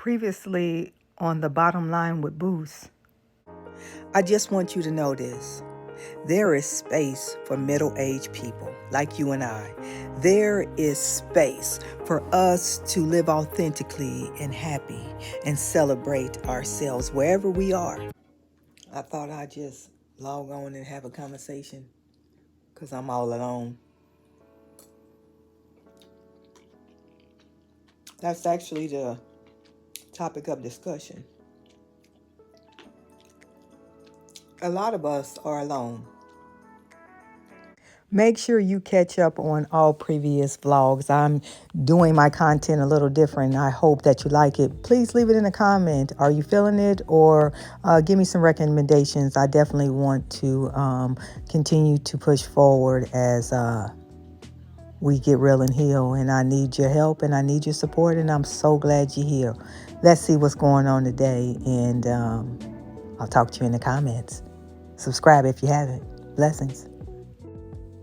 Previously on the bottom line with Boost. I just want you to know this. There is space for middle-aged people like you and I. There is space for us to live authentically and happy and celebrate ourselves wherever we are. I thought I'd just log on and have a conversation because I'm all alone. That's actually the topic of discussion. A lot of us are alone. Make sure you catch up on all previous vlogs. I'm doing my content a little different. I hope that you like it. Please leave it in a comment. Are you feeling it? Or give me some recommendations. I definitely want to continue to push forward as we get real and heal. And I need your help and I need your support. And I'm so glad you're here. Let's see what's going on today. And I'll talk to you in the comments. Subscribe if you haven't. Blessings.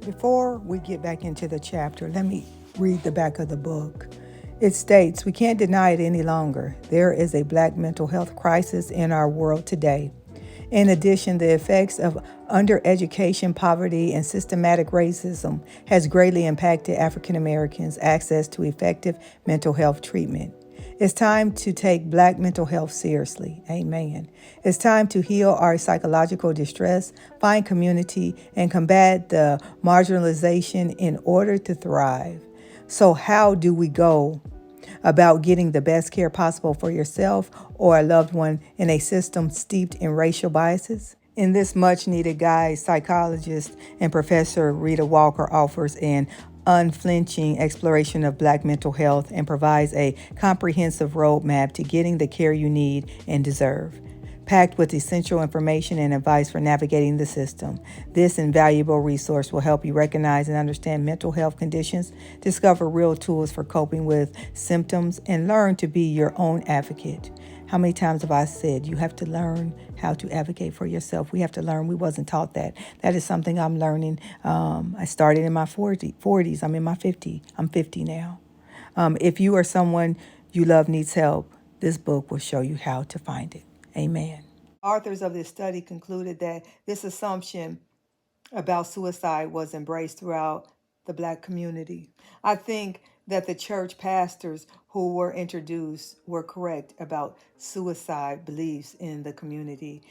Before we get back into the chapter, let me read the back of the book. It states, "We can't deny it any longer. There is a Black mental health crisis in our world today. In addition, the effects of undereducation, poverty, and systematic racism has greatly impacted African Americans' access to effective mental health treatment. It's time to take Black mental health seriously. Amen. It's time to heal our psychological distress, find community, and combat the marginalization in order to thrive. So how do we go about getting the best care possible for yourself or a loved one in a system steeped in racial biases?" In this much-needed guide, psychologist and Professor Rita Walker offers an unflinching exploration of Black mental health and provides a comprehensive roadmap to getting the care you need and deserve. Packed with essential information and advice for navigating the system, this invaluable resource will help you recognize and understand mental health conditions, discover real tools for coping with symptoms, and learn to be your own advocate. How many times have I said you have to learn how to advocate for yourself? We have to learn. We wasn't taught that. That is something I'm learning. I started in my 40s. I'm in my 50. I'm 50 now. If you or someone you love needs help, this book will show you how to find it. Amen. Authors of this study concluded that this assumption about suicide was embraced throughout the Black community. I think that the church pastors who were introduced were correct about suicide beliefs in the community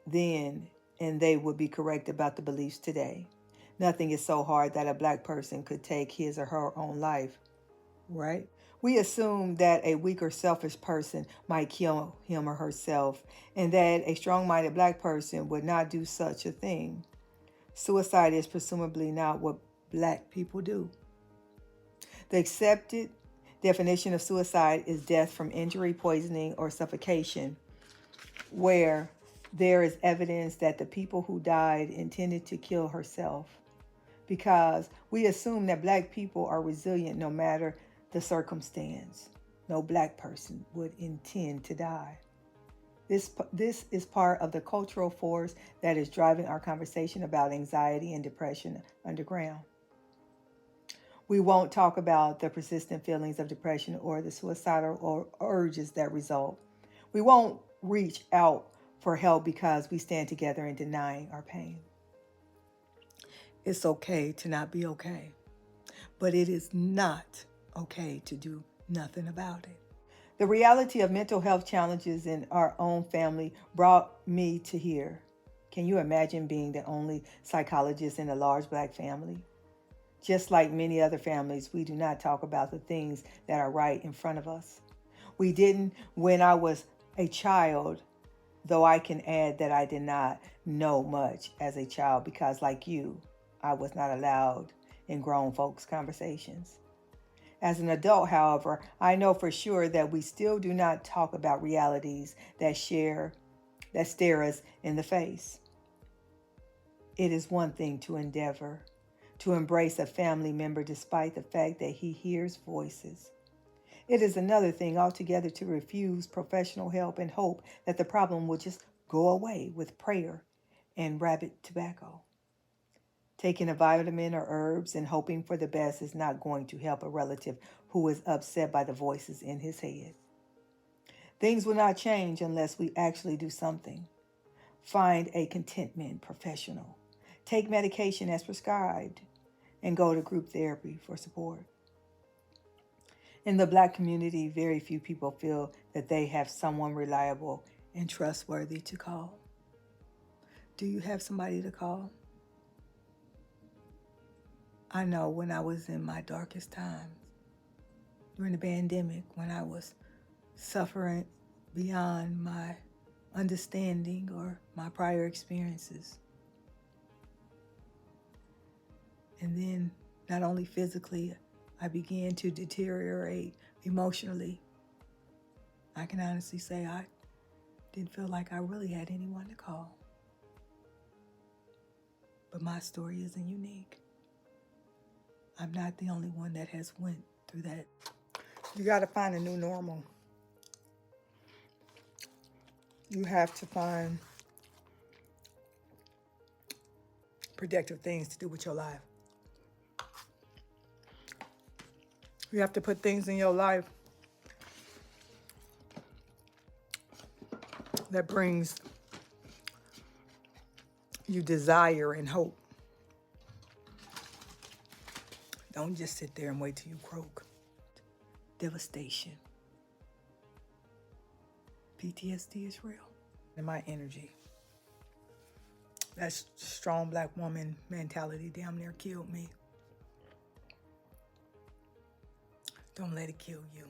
then, and they would be correct about the beliefs today. Nothing is so hard that a Black person could take his or her own life, right? We assume that a weak or selfish person might kill him or herself, and that a strong-minded Black person would not do such a thing. Suicide is presumably not what Black people do. The accepted definition of suicide is death from injury, poisoning, or suffocation, where there is evidence that the people who died intended to kill herself, because we assume that Black people are resilient no matter the circumstance. No Black person would intend to die. This is part of the cultural force that is driving our conversation about anxiety and depression underground. We won't talk about the persistent feelings of depression or the suicidal urges that result. We won't reach out for help because we stand together in denying our pain. It's okay to not be okay, but it is not okay to do nothing about it. The reality of mental health challenges in our own family brought me to here. Can you imagine being the only psychologist in a large Black family? Just like many other families, we do not talk about the things that are right in front of us. We didn't when I was a child, though I can add that I did not know much as a child because, like you, I was not allowed in grown folks' conversations. As an adult, however, I know for sure that we still do not talk about realities that stare us in the face. It is one thing to endeavor to embrace a family member despite the fact that he hears voices. It is another thing altogether to refuse professional help and hope that the problem will just go away with prayer and rabbit tobacco. Taking a vitamin or herbs and hoping for the best is not going to help a relative who is upset by the voices in his head. Things will not change unless we actually do something. Find a contentment professional. Take medication as prescribed and go to group therapy for support. In the Black community, very few people feel that they have someone reliable and trustworthy to call. Do you have somebody to call? I know when I was in my darkest times, during the pandemic, when I was suffering beyond my understanding or my prior experiences. And then not only physically, I began to deteriorate emotionally. I can honestly say I didn't feel like I really had anyone to call. But my story isn't unique. I'm not the only one that has went through that. You got to find a new normal. You have to find productive things to do with your life. You have to put things in your life that brings you desire and hope. Don't just sit there and wait till you croak. Devastation. PTSD is real. And my energy. That strong Black woman mentality damn near killed me. Don't let it kill you.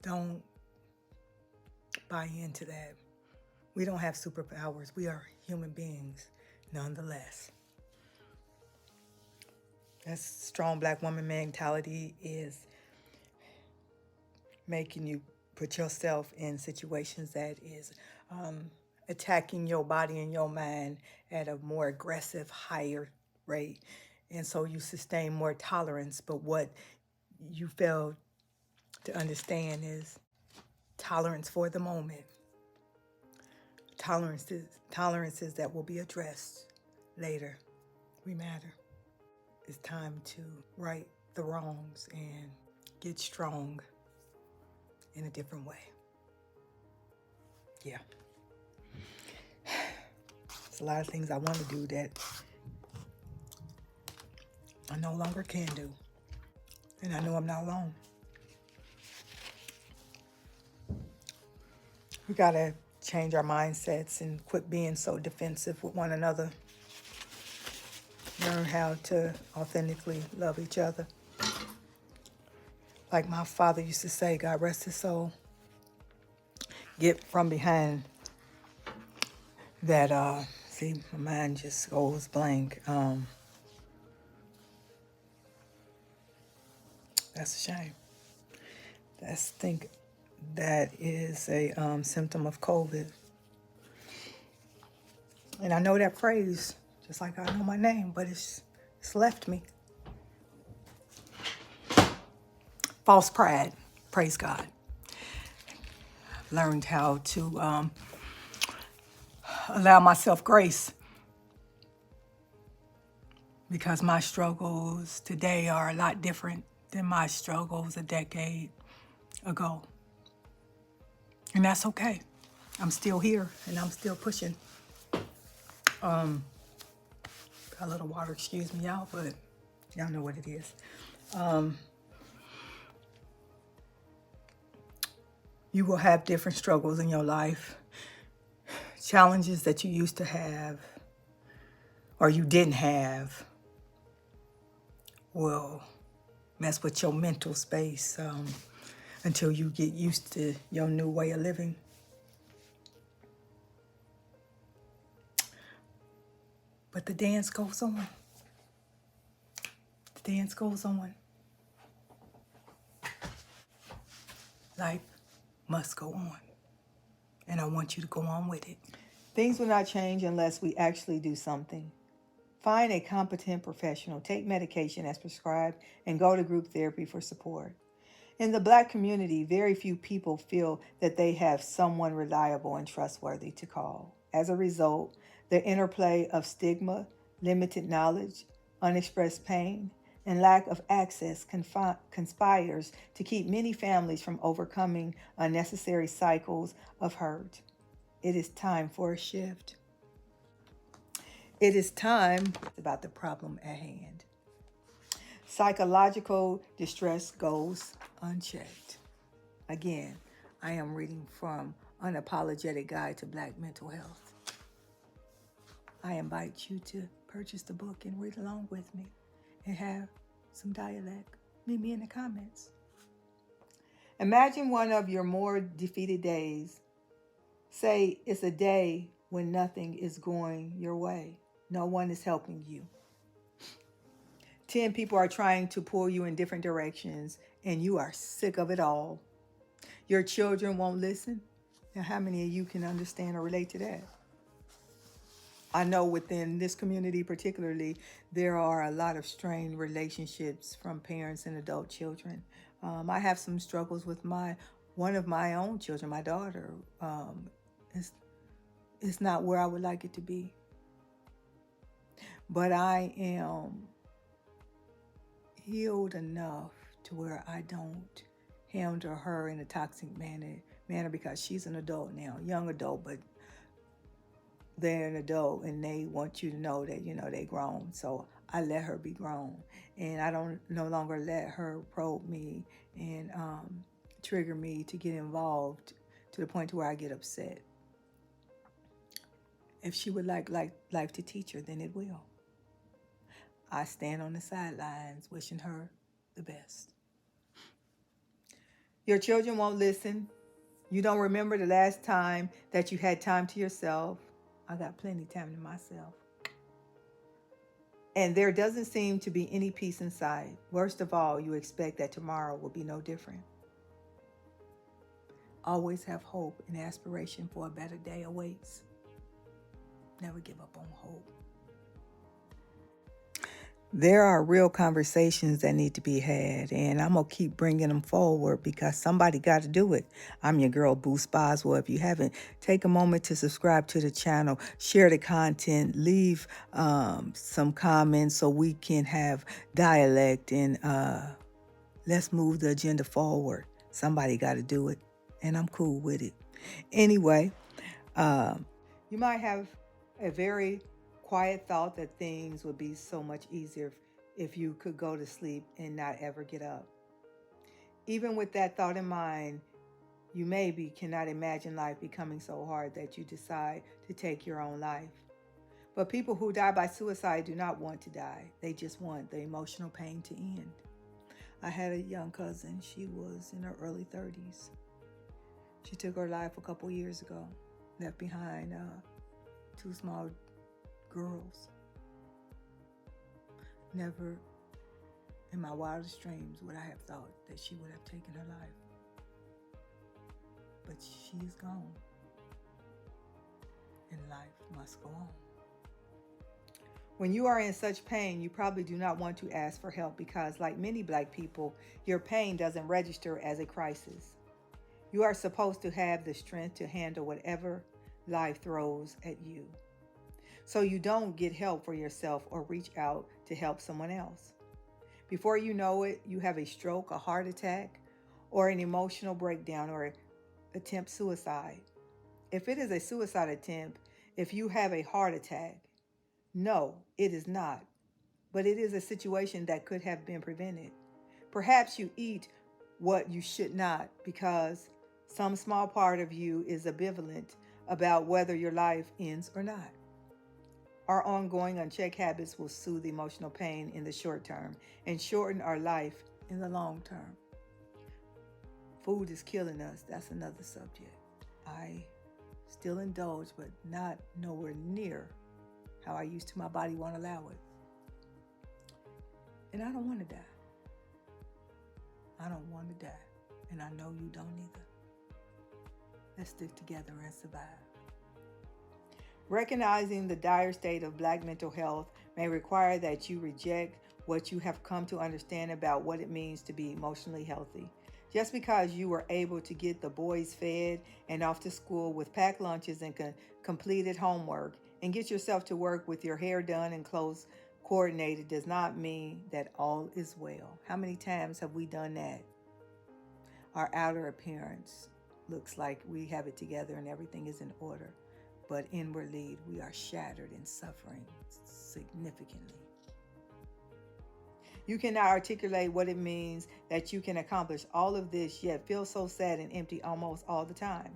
Don't buy into that. We don't have superpowers. We are human beings, nonetheless. That strong Black woman mentality is making you put yourself in situations that is attacking your body and your mind at a more aggressive, higher rate. And so you sustain more tolerance. But what you fail to understand is tolerance for the moment. Tolerances that will be addressed later. We matter. It's time to right the wrongs and get strong in a different way. Yeah. There's a lot of things I want to do that I no longer can do. And I know I'm not alone. We got to change our mindsets and quit being so defensive with one another. Learn how to authentically love each other. Like my father used to say, God rest his soul. Get from behind that, see, my mind just goes blank. That's a shame. I think that is a symptom of COVID. And I know that phrase, just like I know my name, but it's left me. False pride, praise God. I've learned how to allow myself grace because my struggles today are a lot different than my struggles a decade ago. And that's okay. I'm still here and I'm still pushing. Got a little water, excuse me, y'all, but y'all know what it is. You will have different struggles in your life, challenges that you used to have or you didn't have will mess with your mental space until you get used to your new way of living. But the dance goes on. The dance goes on. Life must go on. And I want you to go on with it. Things will not change unless we actually do something. Find a competent professional, take medication as prescribed, and go to group therapy for support. In the Black community, very few people feel that they have someone reliable and trustworthy to call. As a result, the interplay of stigma, limited knowledge, unexpressed pain, and lack of access conspires to keep many families from overcoming unnecessary cycles of hurt. It is time for a shift. It is time about the problem at hand. Psychological distress goes unchecked. Again, I am reading from Unapologetic Guide to Black Mental Health. I invite you to purchase the book and read along with me and have some dialect. Meet me in the comments. Imagine one of your more defeated days. Say it's a day when nothing is going your way. No one is helping you. 10 people are trying to pull you in different directions, and you are sick of it all. Your children won't listen. Now, how many of you can understand or relate to that? I know within this community particularly, there are a lot of strained relationships from parents and adult children. I have some struggles with one of my own children, my daughter. It's not where I would like it to be. But I am healed enough to where I don't handle her in a toxic manner because she's an adult now, young adult, but they're an adult and they want you to know that, they grown. So I let her be grown, and I don't no longer let her probe me and trigger me to get involved to the point to where I get upset. If she would like life to teach her, then it will. I stand on the sidelines wishing her the best. Your children won't listen. You don't remember the last time that you had time to yourself. I got plenty of time to myself. And there doesn't seem to be any peace inside. Worst of all, you expect that tomorrow will be no different. Always have hope and aspiration for a better day awaits. Never give up on hope. There are real conversations that need to be had, and I'm going to keep bringing them forward because somebody got to do it. I'm your girl, Boost Boswell. If you haven't, take a moment to subscribe to the channel, share the content, leave some comments so we can have dialect, and let's move the agenda forward. Somebody got to do it, and I'm cool with it. Anyway, you might have a very quiet thought that things would be so much easier if you could go to sleep and not ever get up. Even with that thought in mind, you maybe cannot imagine life becoming so hard that you decide to take your own life. But people who die by suicide do not want to die. They just want the emotional pain to end. I had a young cousin. She was in her early 30s. She took her life a couple years ago, left behind 2 small girls. Never in my wildest dreams would I have thought that she would have taken her life. But she is gone, and life must go on. When you are in such pain, you probably do not want to ask for help because, like many Black people, your pain doesn't register as a crisis. You are supposed to have the strength to handle whatever life throws at you, so you don't get help for yourself or reach out to help someone else. Before you know it, you have a stroke, a heart attack, or an emotional breakdown, or attempt suicide. If it is a suicide attempt, if you have a heart attack, no, it is not. But it is a situation that could have been prevented. Perhaps you eat what you should not because some small part of you is ambivalent about whether your life ends or not. Our ongoing unchecked habits will soothe emotional pain in the short term and shorten our life in the long term. Food is killing us. That's another subject. I still indulge, but not nowhere near how I used to. My body won't allow it. And I don't want to die. I don't want to die. And I know you don't either. Let's stick together and survive. Recognizing the dire state of Black mental health may require that you reject what you have come to understand about what it means to be emotionally healthy. Just because you were able to get the boys fed and off to school with packed lunches and completed homework, and get yourself to work with your hair done and clothes coordinated does not mean that all is well. How many times have we done that? Our outer appearance looks like we have it together and everything is in order, but inwardly we are shattered and suffering significantly. You cannot articulate what it means that you can accomplish all of this, yet feel so sad and empty almost all the time.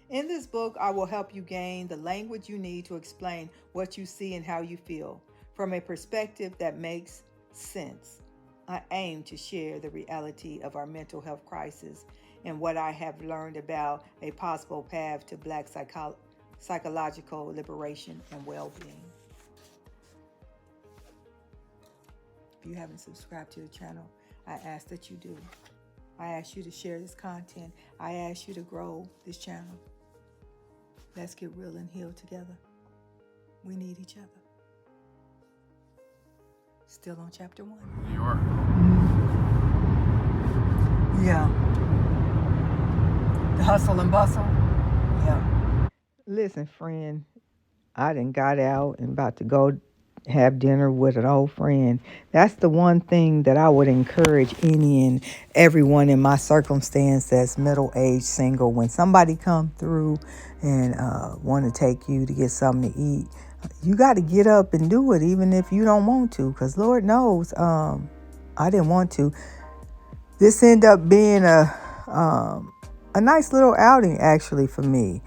In this book, I will help you gain the language you need to explain what you see and how you feel from a perspective that makes sense. I aim to share the reality of our mental health crisis and what I have learned about a possible path to Black psychological liberation and well-being. If you haven't subscribed to the channel, I ask that you do. I ask you to share this content. I ask you to grow this channel. Let's get real and heal together. We need each other. Still on chapter 1. New York. Yeah. The hustle and bustle. Yeah. Listen, friend, I done got out and about to go have dinner with an old friend. That's the one thing that I would encourage any and everyone in my circumstance that's middle-aged single. When somebody come through and want to take you to get something to eat, you got to get up and do it, even if you don't want to, because Lord knows I didn't want to. This ended up being a nice little outing, actually, for me.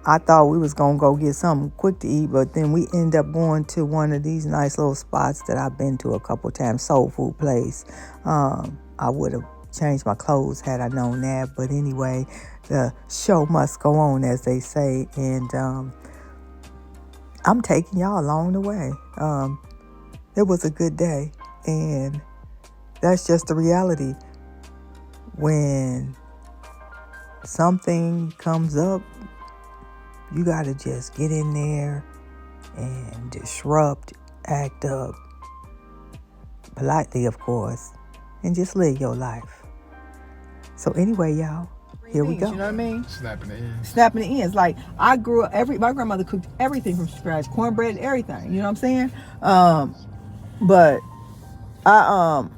I thought we was going to go get something quick to eat, but then we end up going to one of these nice little spots that I've been to a couple times, soul food place. I would have changed my clothes had I known that, but anyway, the show must go on, as they say, and I'm taking y'all along the way. It was a good day, and that's just the reality. When something comes up, you got to just get in there and disrupt, act up, politely, of course, and just live your life. So anyway, y'all, here we go. You know what I mean? Snapping the ends. Snapping the ends. Like, I grew up, my grandmother cooked everything from scratch, cornbread, everything. You know what I'm saying? But I,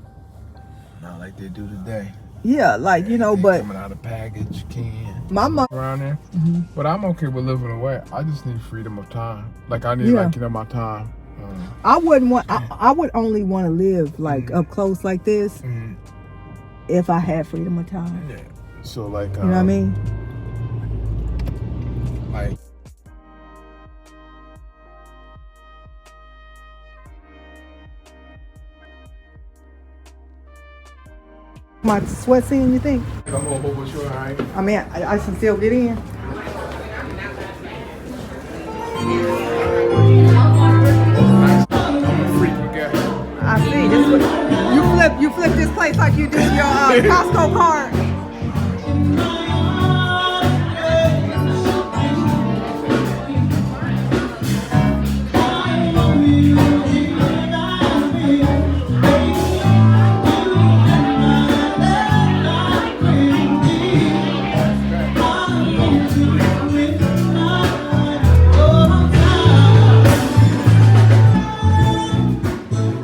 Not like they do today. yeah, like, you know, They but coming out of package, can. my mom, Around there. But I'm okay with living away. I just need freedom of time. Like, I need, Yeah. like, you know, my time. I wouldn't want, I would only want to live like up close like this if I had freedom of time. Yeah. So, like, You know what I mean? Like, My sweat scene, you think? come over with you, all right? I mean, I can still get in. I'm a freak, okay? I see. This is, you flip this place like you do your Costco card.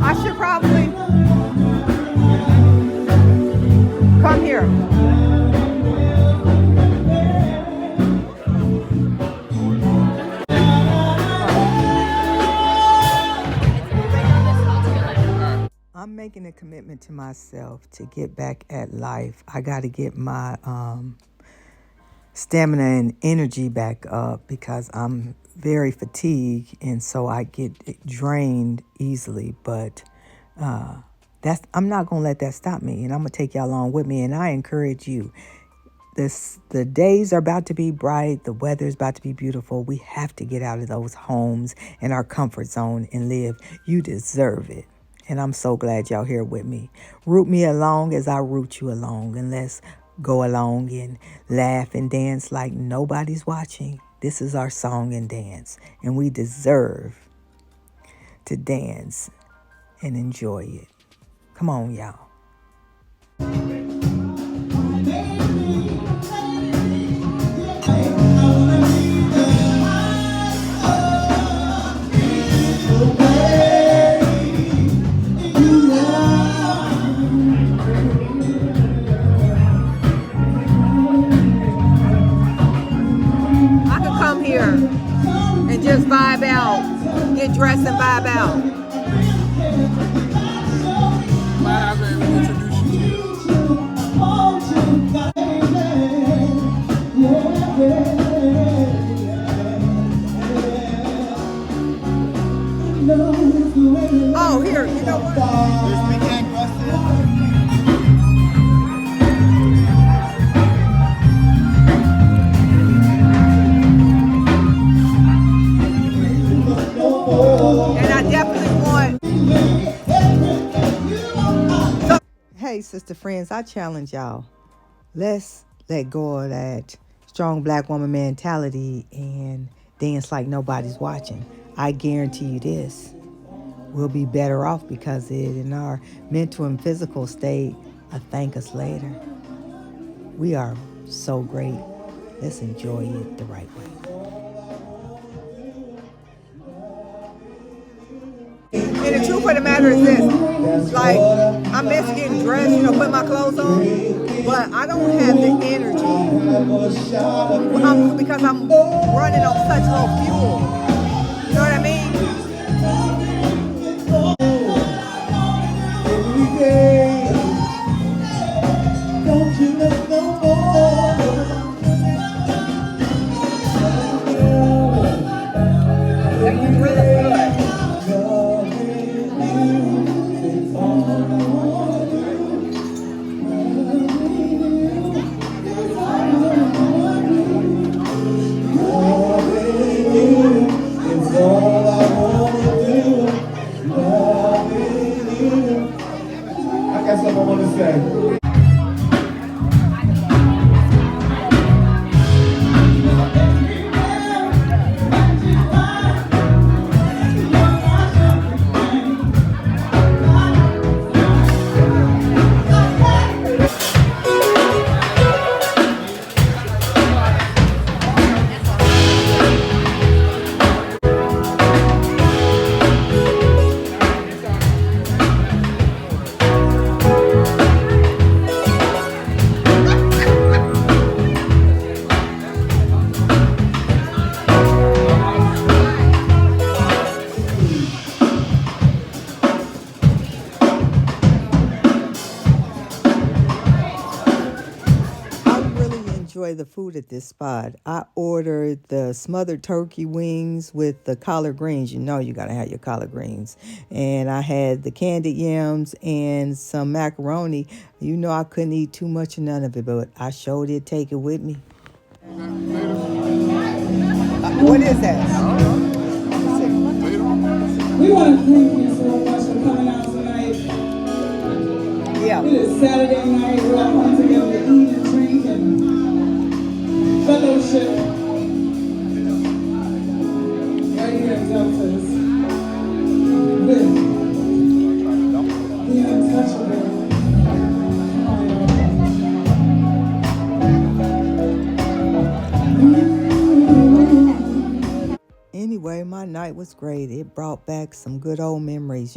I should probably come here. I'm making a commitment to myself to get back at life. I got to get my stamina and energy back up because I'm very fatigued, and so I get drained easily. But I'm not gonna let that stop me, and I'm gonna take y'all along with me. And I encourage you. The days are about to be bright. The weather is about to be beautiful. We have to get out of those homes and our comfort zone and live. You deserve it. And I'm so glad y'all here with me. Root me along as I root you along. And let's go along and laugh and dance like nobody's watching. This is our song and dance. And we deserve to dance and enjoy it. Come on, y'all. come here and just vibe out, get dressed and vibe out. Glad I was able to introduce you Oh, here, you know what? This weekend, Rustin. And I definitely want. Hey, sister friends, I challenge y'all. Let's let go of that strong black woman mentality and dance like nobody's watching. I guarantee you this. We'll be better off because it in our mental and physical state. Thank us later. We are so great. Let's enjoy it the right way. And the truth of the matter is this, like, I miss getting dressed, putting my clothes on, but I don't have the energy because I'm running on such low fuel. You know what I mean? Don't you look no more? That was really good. It's all I wanna do. Loving you. I got something I want to say. Enjoy the food at this spot. I ordered the smothered turkey wings with the collard greens. You know you gotta have your collard greens. And I had the candied yams and some macaroni. You know I couldn't eat too much of none of it, but I sure did take it with me. What is that? We want to thank you so much for coming out tonight. Yeah. It is Saturday night. We're all coming together to eat and drink and fellowship. Right here in Deltas. With the untouchable. Anyway, my night was great. It brought back some good old memories.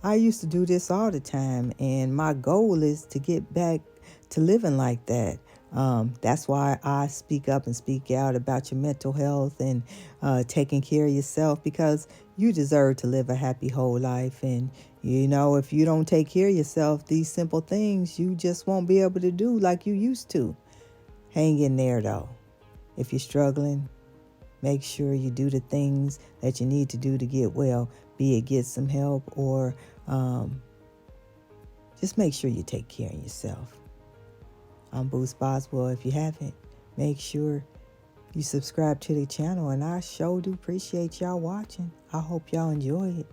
I used to do this all the time, and my goal is to get back to living like that. That's why I speak up and speak out about your mental health and taking care of yourself, because you deserve to live a happy whole life. And, if you don't take care of yourself, these simple things you just won't be able to do like you used to. Hang in there, though. If you're struggling, make sure you do the things that you need to do to get well, be it get some help or just make sure you take care of yourself. I'm Bruce Boswell. If you haven't, make sure you subscribe to the channel, and I sure do appreciate y'all watching. I hope y'all enjoy it.